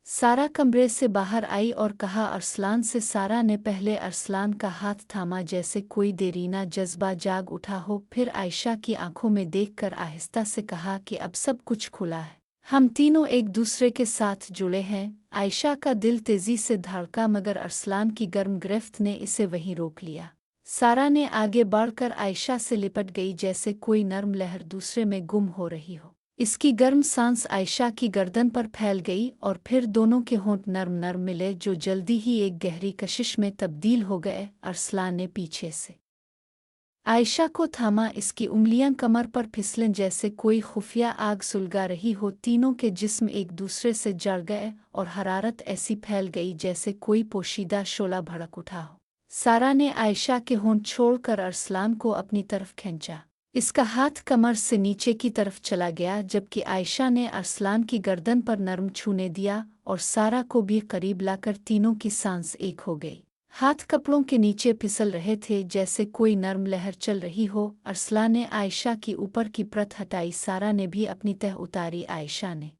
सारा कमरे से बाहर आई और कहा अरसलान से। सारा ने पहले अरसलान का हाथ थामा जैसे कोई देरीना जज्बा जाग उठा हो, फिर आयशा की आंखों में देखकर आहिस्ता से कहा कि अब सब कुछ खुला है, हम तीनों एक दूसरे के साथ जुड़े हैं। आयशा का दिल तेजी से धड़का, मगर अरसलान की गर्म गिरफ्त ने इसे वहीं रोक लिया। सारा ने आगे बढ़कर आयशा से लिपट गई जैसे कोई नर्म लहर दूसरे में गुम हो रही हो। इसकी गर्म सांस आयशा की गर्दन पर फैल गई और फिर दोनों के होंठ नर्म नर्म मिले जो जल्दी ही एक गहरी कशिश में तब्दील हो गए। अरसलान ने पीछे से आयशा को थामा, इसकी उंगलियां कमर पर फिसलन जैसे कोई खुफिया आग सुलगा रही हो। तीनों के जिस्म एक दूसरे से जड़ गए और हरारत ऐसी फैल गई जैसे कोई पोशीदा शोला भड़क उठा हो। सारा ने आयशा के होंठ छोड़कर अरसलान को अपनी तरफ खींचा। इसका हाथ कमर से नीचे की तरफ चला गया, जबकि आयशा ने अरसलान की गर्दन पर नरम छूने दिया और सारा को भी करीब लाकर तीनों की सांस एक हो गई। हाथ कपड़ों के नीचे फिसल रहे थे जैसे कोई नर्म लहर चल रही हो। अरसलान ने आयशा की ऊपर की परत हटाई, सारा ने भी अपनी तह उतारी, आयशा ने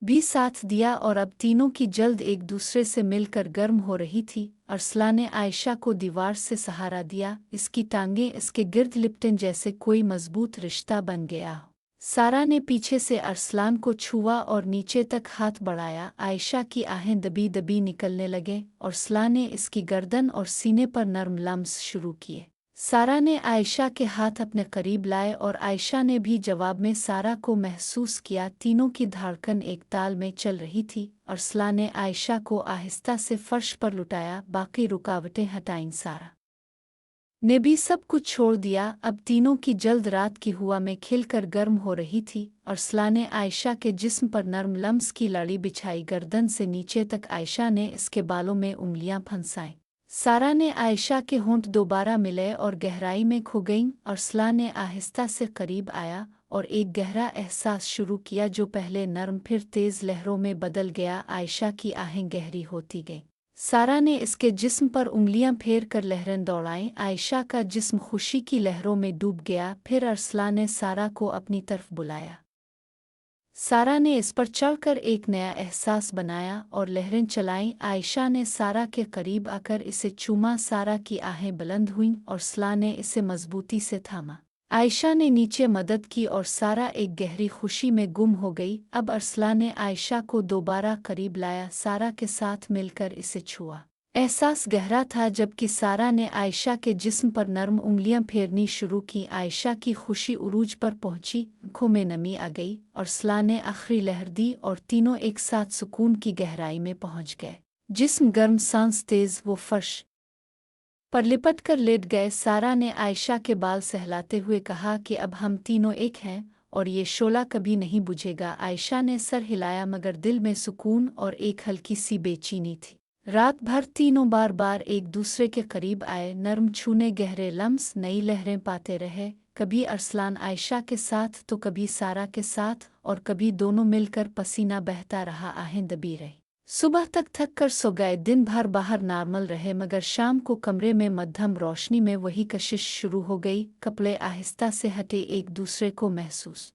भी साथ दिया और अब तीनों की जल्द एक दूसरे से मिलकर गर्म हो रही थी। अरसलान ने आयशा को दीवार से सहारा दिया, इसकी टांगें इसके गिर्द लिपटन जैसे कोई मजबूत रिश्ता बन गया हो। सारा ने पीछे से अरसलान को छुआ और नीचे तक हाथ बढ़ाया। आयशा की आहें दबी दबी निकलने लगे और अरसलान ने इसकी गर्दन और सीने पर नर्म लम्स शुरू किए। सारा ने आयशा के हाथ अपने करीब लाए और आयशा ने भी जवाब में सारा को महसूस किया। तीनों की धड़कन एक ताल में चल रही थी। अरसलान ने आयशा को आहिस्ता से फर्श पर लुटाया, बाकी रुकावटें हटाईं। सारा ने भी सब कुछ छोड़ दिया। अब तीनों की जल्द रात की हुआ में खिलकर गर्म हो रही थी। अरसलान ने आयशा के जिस्म पर नर्म लम्स की लड़ी बिछाई, गर्दन से नीचे तक। आयशा ने इसके बालों में उंगलियां फंसाईं। सारा ने आयशा के होंठ दोबारा मिले और गहराई में खो गईं। अरसलान ने आहिस्ता से करीब आया और एक गहरा एहसास शुरू किया जो पहले नर्म फिर तेज लहरों में बदल गया। आयशा की आहें गहरी होती गईं। सारा ने इसके जिस्म पर उंगलियां फेर कर लहरें दौड़ाईं। आयशा का जिस्म खुशी की लहरों में डूब गया। फिर अरसलान ने सारा को अपनी तरफ बुलाया। सारा ने इस पर चढ़कर एक नया एहसास बनाया और लहरें चलाईं। आयशा ने सारा के करीब आकर इसे चूमा। सारा की आहें बुलंद हुईं और अरसलान ने इसे मजबूती से थामा। आयशा ने नीचे मदद की और सारा एक गहरी खुशी में गुम हो गई। अब अरसलान ने आयशा को दोबारा करीब लाया, सारा के साथ मिलकर इसे छुआ। एहसास गहरा था, जबकि सारा ने आयशा के जिस्म पर नर्म उंगलियां फेरनी शुरू की। आयशा की खुशी उरूज पर पहुंची, आंखों में नमी आ गई और अरसलान ने आखिरी लहर दी और तीनों एक साथ सुकून की गहराई में पहुंच गए। जिस्म गर्म, सांस तेज, वो फर्श पर लिपट कर लेट गए। सारा ने आयशा के बाल सहलाते हुए कहा कि अब हम तीनों एक हैं और ये शोला कभी नहीं बुझेगा। आयशा ने सर हिलाया, मगर दिल में सुकून और एक हल्की सी बेचैनी थी। रात भर तीनों बार बार एक दूसरे के करीब आए, नर्म छूने, गहरे लम्स, नई लहरें पाते रहे। कभी अरसलान आयशा के साथ तो कभी सारा के साथ, और कभी दोनों मिलकर। पसीना बहता रहा, आहें दबी रही। सुबह तक थक कर सो गए। दिन भर बाहर नॉर्मल रहे, मगर शाम को कमरे में मध्यम रोशनी में वही कशिश शुरू हो गई। कपड़े आहिस्ता से हटे, एक दूसरे को महसूस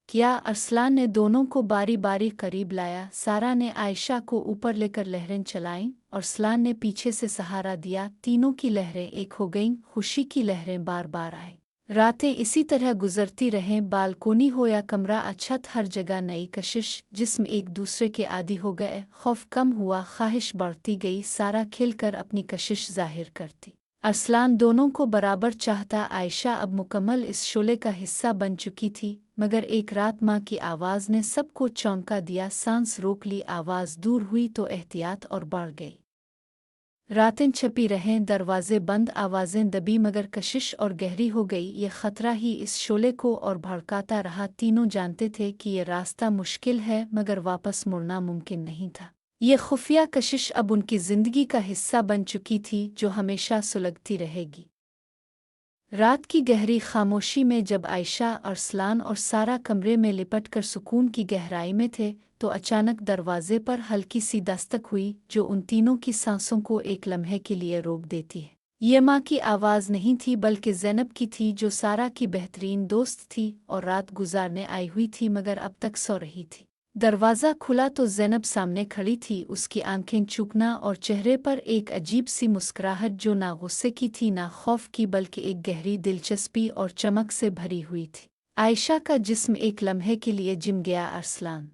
किया। अरसलान ने दोनों को बारी बारी करीब लाया। सारा ने आयशा को ऊपर लेकर लहरें चलाईं और अरसलान ने पीछे से सहारा दिया। तीनों की लहरें एक हो गईं, खुशी की लहरें बार बार आईं। रातें इसी तरह गुजरती रहें, बालकोनी हो या कमरा, छत, हर जगह नई कशिश। जिस्म एक दूसरे के आदी हो गए। खौफ कम हुआ, ख्वाहिश बढ़ती गई। सारा खिलकर अपनी कशिश जाहिर करती, अरसलान दोनों को बराबर चाहता। आयशा अब मुकम्मल इस शोले का हिस्सा बन चुकी थी। मगर एक रात माँ की आवाज़ ने सबको चौंका दिया। सांस रोक ली, आवाज़ दूर हुई तो एहतियात और बढ़ गई। रातें छपी रहें, दरवाजे बंद, आवाज़ें दबी, मगर कशिश और गहरी हो गई। ये ख़तरा ही इस शोले को और भड़काता रहा। तीनों जानते थे कि ये रास्ता मुश्किल है, मगर वापस मुड़ना मुमकिन नहीं था। ये खुफिया कशिश अब उनकी ज़िंदगी का हिस्सा बन चुकी थी, जो हमेशा सुलगती रहेगी। रात की गहरी खामोशी में जब आयशा, अरसलान और सारा कमरे में लिपट कर सुकून की गहराई में थे, तो अचानक दरवाजे पर हल्की सी दस्तक हुई, जो उन तीनों की सांसों को एक लम्हे के लिए रोक देती है। ये माँ की आवाज़ नहीं थी, बल्कि ज़ैनब की थी, जो सारा की बेहतरीन दोस्त थी और रात गुजारने आई हुई थी, मगर अब तक सो रही थी। दरवाज़ा खुला तो ज़ैनब सामने खड़ी थी, उसकी आंखें चौंकना और चेहरे पर एक अजीब सी मुस्कुराहट जो ना गुस्से की थी ना खौफ की बल्कि एक गहरी दिलचस्पी और चमक से भरी हुई थी। आयशा का जिस्म एक लम्हे के लिए जिम गया। अरसलान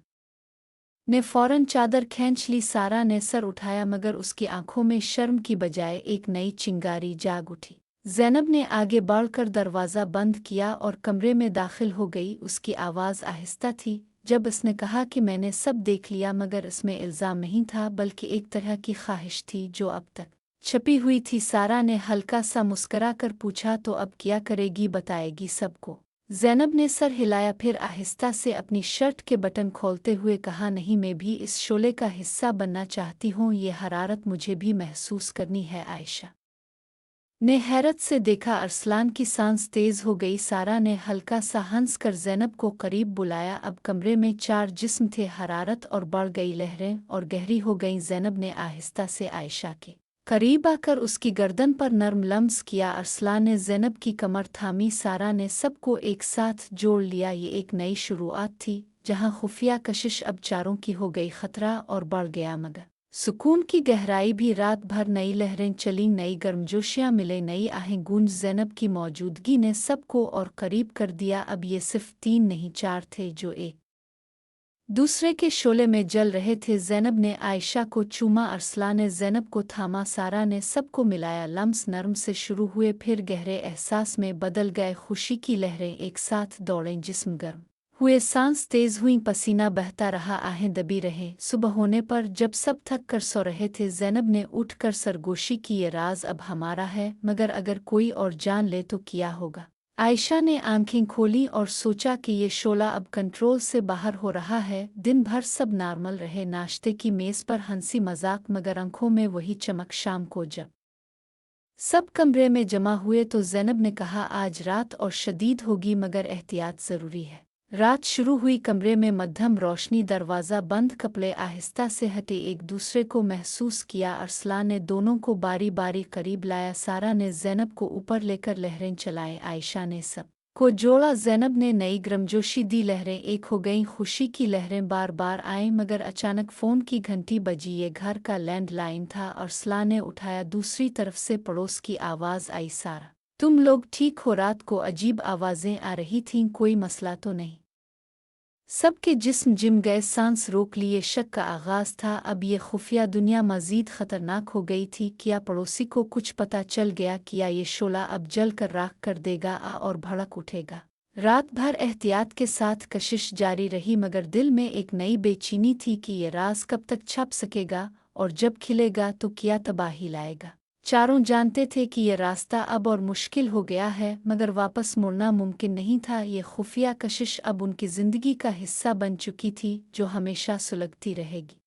ने फौरन चादर खींच ली। सारा ने सर उठाया मगर उसकी आंखों में शर्म की बजाय एक नई चिंगारी जाग उठी। ज़ैनब ने आगे बढ़कर दरवाज़ा बंद किया और कमरे में दाखिल हो गई। उसकी आवाज़ आहिस्ता थी जब उसने कहा कि मैंने सब देख लिया, मगर इसमें इल्ज़ाम नहीं था बल्कि एक तरह की ख्वाहिश थी जो अब तक छपी हुई थी। सारा ने हल्का सा मुस्करा कर पूछा, तो अब क्या करेगी, बताएगी सबको? ज़ैनब ने सर हिलाया, फिर आहिस्ता से अपनी शर्ट के बटन खोलते हुए कहा, नहीं, मैं भी इस शोले का हिस्सा बनना चाहती हूँ, ये हरारत मुझे भी महसूस करनी है। आयशा ने हैरत से देखा। अरसलान की सांस तेज हो गई। सारा ने हल्का सा हंस कर ज़ैनब को करीब बुलाया। अब कमरे में 4 जिस्म थे। हरारत और बढ़ गई, लहरें और गहरी हो गईं। ज़ैनब ने आहिस्ता से आयशा के करीब आकर उसकी गर्दन पर नर्म लम्स किया। अरसलान ने ज़ैनब की कमर थामी। सारा ने सबको एक साथ जोड़ लिया। ये एक नई शुरुआत थी जहाँ खुफिया कशिश अब चारों की हो गई। खतरा और बढ़ गया मगर सुकून की गहराई भी। रात भर नई लहरें चलीं, नई गर्मजोशियाँ मिले, नई आहें गूंज। ज़ैनब की मौजूदगी ने सबको और करीब कर दिया। अब ये सिर्फ 3 नहीं 4 थे जो एक दूसरे के शोले में जल रहे थे। ज़ैनब ने आयशा को चूमा, अरसलान ने ज़ैनब को थामा। सारा ने सबको मिलाया। लम्स नरम से शुरू हुए, फिर गहरे एहसास में बदल गए। खुशी की लहरें एक साथ दौड़ें, जिस्म गर्म हुए, सांस तेज हुई, पसीना बहता रहा, आहें दबी रहे। सुबह होने पर जब सब थक कर सो रहे थे, ज़ैनब ने उठकर सरगोशी की, ये राज अब हमारा है, मगर अगर कोई और जान ले तो क्या होगा? आयशा ने आंखें खोली और सोचा कि ये शोला अब कंट्रोल से बाहर हो रहा है। दिन भर सब नॉर्मल रहे। नाश्ते की मेज़ पर हंसी मजाक, मगर आंखों में वही चमक। शाम को जब सब कमरे में जमा हुए तो ज़ैनब ने कहा, आज रात और शदीद होगी मगर एहतियात ज़रूरी है। रात शुरू हुई। कमरे में मध्यम रोशनी, दरवाज़ा बंद, कपड़े आहिस्ता से हटे। एक दूसरे को महसूस किया। अरसलान ने दोनों को बारी बारी करीब लाया। सारा ने ज़ैनब को ऊपर लेकर लहरें चलाई। आयशा ने सब को जोड़ा। ज़ैनब ने नई गर्मजोशी दी। लहरें एक हो गईं, खुशी की लहरें बार बार आईं। मगर अचानक फ़ोन की घंटी बजी। ये घर का लैंडलाइन था। अरसलान ने उठाया। दूसरी तरफ से पड़ोस की आवाज़ आई, सारा, तुम लोग ठीक हो? रात को अजीब आवाज़ें आ रही थीं, कोई मसला तो नहीं? सबके जिस्म जिम गए, सांस रोक लिए। शक का आगाज़ था। अब ये खुफिया दुनिया मज़ीद ख़तरनाक हो गई थी। क्या पड़ोसी को कुछ पता चल गया? क्या ये शोला अब जल कर राख कर देगा और भड़क उठेगा? रात भर एहतियात के साथ कशिश जारी रही, मगर दिल में एक नई बेचैनी थी कि ये राज कब तक छप सकेगा और जब खिलेगा तो क्या तबाही लाएगा। चारों जानते थे कि ये रास्ता अब और मुश्किल हो गया है, मगर वापस मुड़ना मुमकिन नहीं था। ये खुफिया कशिश अब उनकी ज़िंदगी का हिस्सा बन चुकी थी, जो हमेशा सुलगती रहेगी।